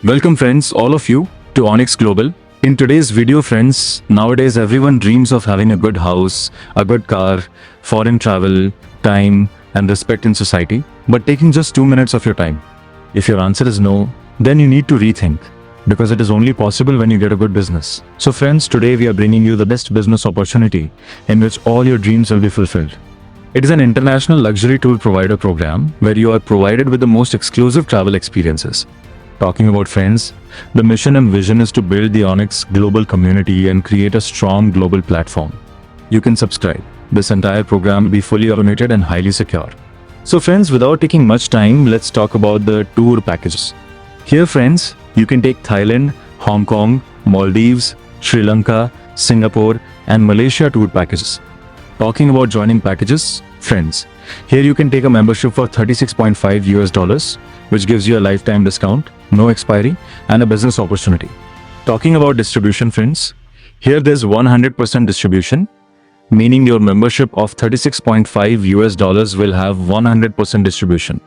Welcome friends, all of you, to Onyx Global. In today's video friends, nowadays everyone dreams of having a good house, a good car, foreign travel, time and respect in society, but taking just 2 minutes of your time. If your answer is no, then you need to rethink, because it is only possible when you get a good business. So friends, today we are bringing you the best business opportunity in which all your dreams will be fulfilled. It is an international luxury tour provider program where you are provided with the most exclusive travel experiences. Talking about friends, the mission and vision is to build the Onyx global community and create a strong global platform. You can subscribe. This entire program will be fully automated and highly secure. So friends, without taking much time, let's talk about the tour packages. Here friends, you can take Thailand, Hong Kong, Maldives, Sri Lanka, Singapore and Malaysia tour packages. Talking about joining packages, friends, here you can take a membership for $36.5, which gives you a lifetime discount, no expiry, and a business opportunity. Talking about distribution, friends, here there's 100% distribution, meaning your membership of $36.5 will have 100% distribution.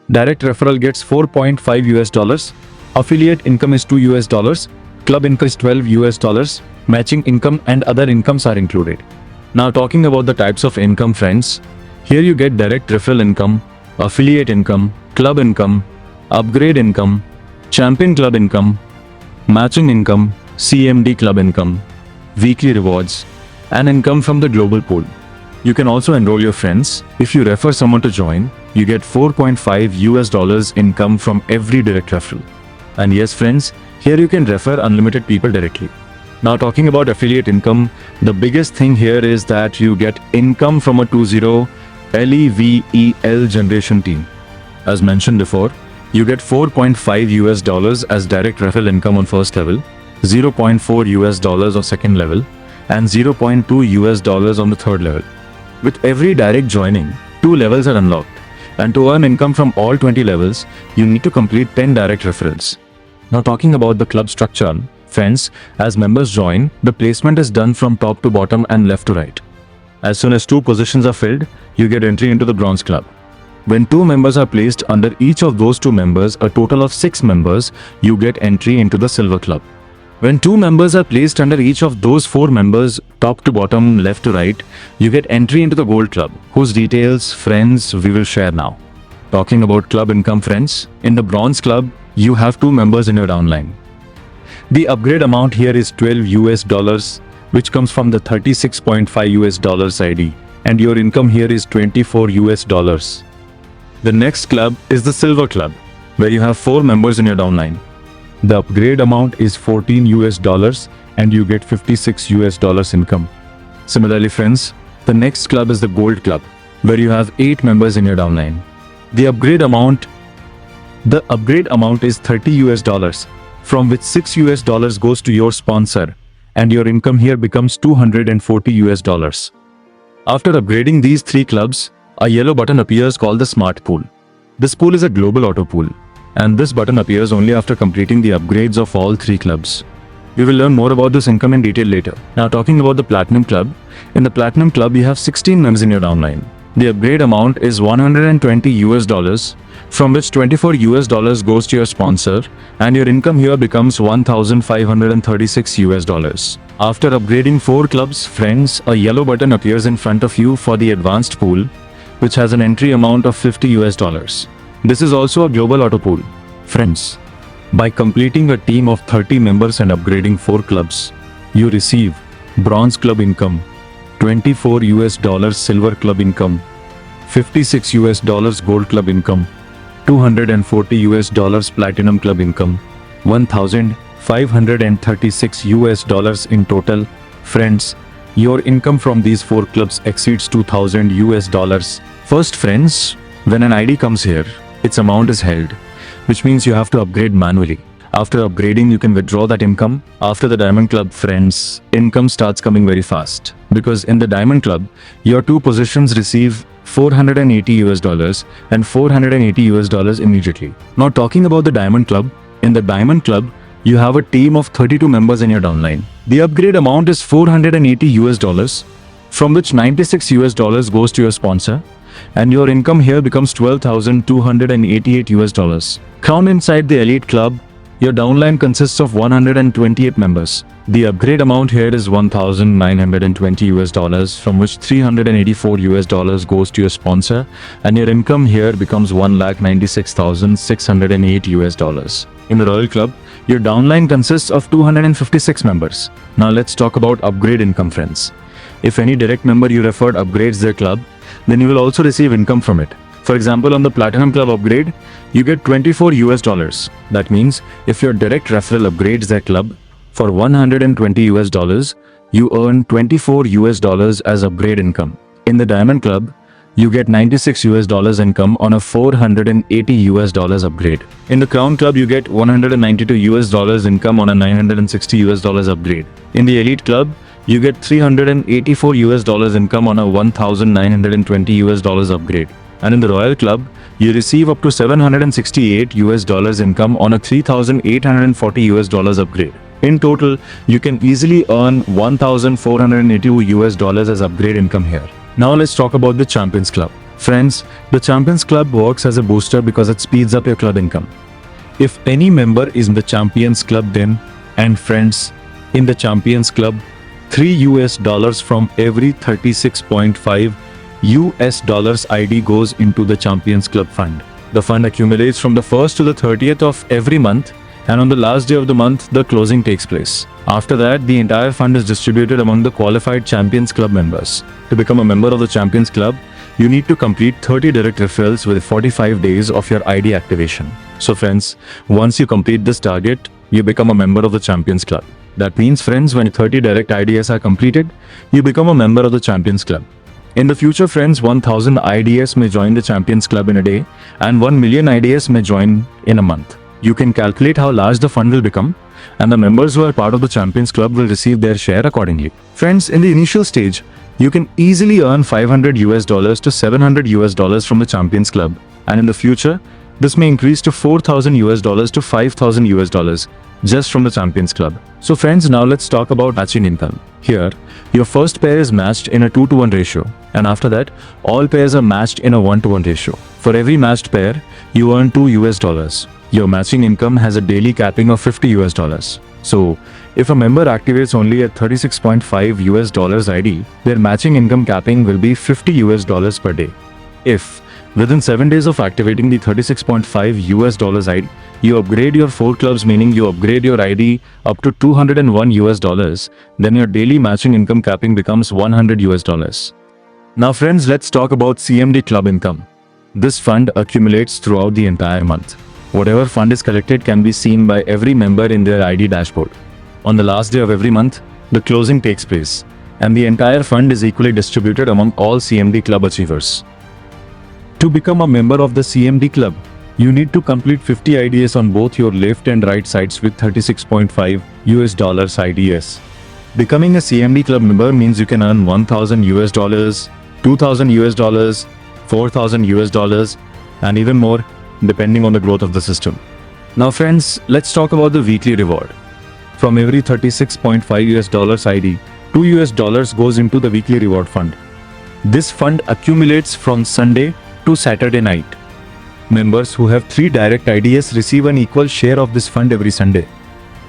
Direct referral gets $4.5, affiliate income is $2, club income is $12, matching income and other incomes are included. Now talking about the types of income, friends, here you get direct referral income, affiliate income, club income, upgrade income, champion club income, matching income, CMD club income, weekly rewards, and income from the global pool. You can also enroll your friends. If you refer someone to join, you get $4.5 income from every direct referral. And yes friends, here you can refer unlimited people directly. Now talking about affiliate income, the biggest thing here is that you get income from a 20 LEVEL generation team. As mentioned before, you get $4.5 as direct referral income on first level, $0.4 on second level, and $0.2 on the third level. With every direct joining, 2 levels are unlocked, and to earn income from all 20 levels, you need to complete 10 direct referrals. Now talking about the club structure, friends, as members join, the placement is done from top to bottom and left to right. As soon as 2 positions are filled, you get entry into the bronze club. When 2 members are placed under each of those 2 members, a total of 6 members, you get entry into the silver club. When 2 members are placed under each of those 4 members, top to bottom, left to right, you get entry into the gold club, whose details, friends, we will share now. Talking about club income, friends, in the bronze club, you have 2 members in your downline. The upgrade amount here is $12, which comes from the $36.5 ID, and your income here is $24. The next club is the silver club, where you have 4 members in your downline. The upgrade amount is $14, and you get $56 income. Similarly friends, the next club is the gold club, where you have 8 members in your downline. The upgrade amount is $30, from which $6 goes to your sponsor, and your income here becomes $240. After upgrading these 3 clubs, a yellow button appears called the Smart Pool. This pool is a global auto pool, and this button appears only after completing the upgrades of all 3 clubs. We will learn more about this income in detail later. Now talking about the Platinum Club, in the Platinum Club you have 16 members in your downline. The upgrade amount is $120, from which $24 goes to your sponsor, and your income here becomes $1,536. After upgrading 4 clubs, friends, a yellow button appears in front of you for the advanced pool, which has an entry amount of $50. This is also a global auto pool. Friends, by completing a team of 30 members and upgrading 4 clubs, you receive bronze club income, $24 silver club income, $56 gold club income, $240 platinum club income, $1,536 in total. Friends, your income from these 4 clubs exceeds $2,000. First friends, when an ID comes here, its amount is held, which means you have to upgrade manually. After upgrading, you can withdraw that income. After the Diamond Club, friends, income starts coming very fast, because in the Diamond Club, your 2 positions receive $480 and $480 immediately. Now talking about the Diamond Club, in the Diamond Club, you have a team of 32 members in your downline. The upgrade amount is $480, from which $96 goes to your sponsor, and your income here becomes $12,288. Crowned inside the Elite Club, Your downline consists of 128 members. The upgrade amount here is $1,920, from which $384 goes to your sponsor, and your income here becomes $1,96,608. In the Royal Club, your downline consists of 256 members. Now let's talk about upgrade income, friends. If any direct member you referred upgrades their club, then you will also receive income from it. For example, on the Platinum Club upgrade, you get $24. That means if your direct referral upgrades their club for $120, you earn $24 as upgrade income. In the Diamond Club, you get $96 income on a $480 upgrade. In the Crown Club, you get $192 income on a $960 upgrade. In the Elite Club, you get $384 income on a $1,920 upgrade. And in the Royal Club, you receive up to $768 income on a $3,840 upgrade. In total, you can easily earn $1,482 as upgrade income here. Now let's talk about the Champions Club. Friends, the Champions Club works as a booster because it speeds up your club income. If any member is in the Champions Club, then, and friends, in the Champions Club, $3 from every 36.5 US dollars ID goes into the Champions Club fund. The fund accumulates from the 1st to the 30th of every month, and on the last day of the month, the closing takes place. After that, the entire fund is distributed among the qualified Champions Club members. To become a member of the Champions Club, you need to complete 30 direct referrals with 45 days of your ID activation. So friends, once you complete this target, you become a member of the Champions Club. That means, friends, when 30 direct IDS are completed, you become a member of the Champions Club. In the future, friends, 1000 IDS may join the Champions Club in a day, and 1 million IDS may join in a month. You can calculate how large the fund will become, and the members who are part of the Champions Club will receive their share accordingly. Friends, in the initial stage, you can easily earn $500 to $700 from the Champions Club, and in the future, this may increase to $4,000 to $5,000 just from the Champions Club. So friends, now let's talk about matching income. Here, your first pair is matched in a 2-to-1 ratio, and after that, all pairs are matched in a 1-to-1 ratio. For every matched pair, you earn $2. Your matching income has a daily capping of $50. So, if a member activates only at 36.5 US dollars ID, their matching income capping will be $50 per day. If, within 7 days of activating the 36.5 US dollars ID, you upgrade your 4 clubs, meaning you upgrade your ID up to $201 US, then your daily matching income capping becomes $100 US. Now friends, let's talk about CMD Club income. This fund accumulates throughout the entire month. Whatever fund is collected can be seen by every member in their ID dashboard. On the last day of every month, the closing takes place, and the entire fund is equally distributed among all CMD Club achievers. To become a member of the CMD Club, you need to complete 50 IDS on both your left and right sides with 36.5 US dollars IDS. Becoming a CMD Club member means you can earn $1,000 US, $2,000 US, $4,000 US, and even more, depending on the growth of the system. Now friends, let's talk about the weekly reward. From every 36.5 US dollars ID, $2 US goes into the weekly reward fund. This fund accumulates from Sunday to Saturday night. Members who have 3 direct IDS receive an equal share of this fund every Sunday.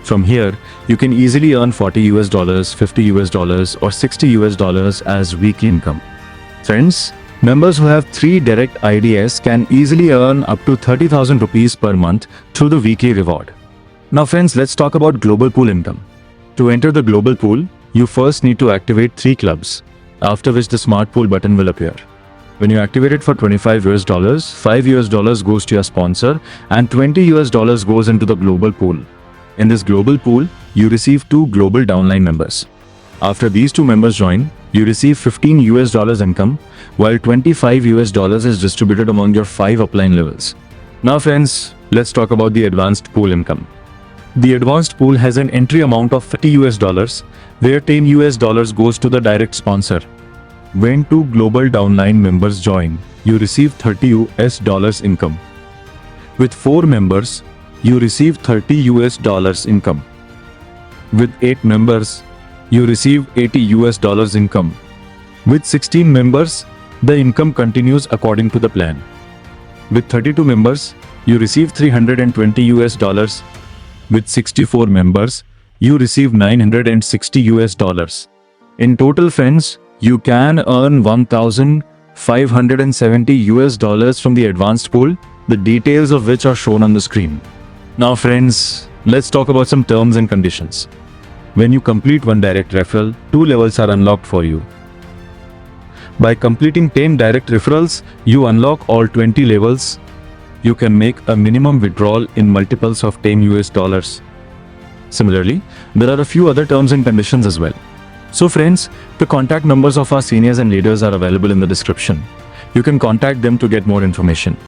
From here, you can easily earn $40 US, $50 US, or $60 US as weekly income. Friends, members who have 3 direct IDS can easily earn up to 30,000 rupees per month through the weekly reward. Now friends, let's talk about global pool income. To enter the global pool, you first need to activate 3 clubs, after which the smart pool button will appear. When you activate it for $25 US, $5 US goes to your sponsor, and $20 US goes into the global pool. In this global pool, you receive 2 global downline members. After these 2 members join, you receive $15 US income, while $25 US is distributed among your 5 upline levels. Now friends, let's talk about the advanced pool income. The advanced pool has an entry amount of $30 US, where $10 US goes to the direct sponsor. When 2 global downline members join, you receive $30 US income. With 4 members, you receive $30 US income. With 8 members, you receive $80 US income. With 16 members, the income continues according to the plan. With 32 members, you receive $320 US. with 64 members, you receive 960 US dollars. In total, friends, you can earn 1,570 US dollars from the advanced pool, the details of which are shown on the screen. Now, friends, let's talk about some terms and conditions. When you complete one direct referral, 2 levels are unlocked for you. By completing 10 direct referrals, you unlock all 20 levels. You can make a minimum withdrawal in multiples of 10 US dollars. Similarly, there are a few other terms and conditions as well. So friends, the contact numbers of our seniors and leaders are available in the description. You can contact them to get more information.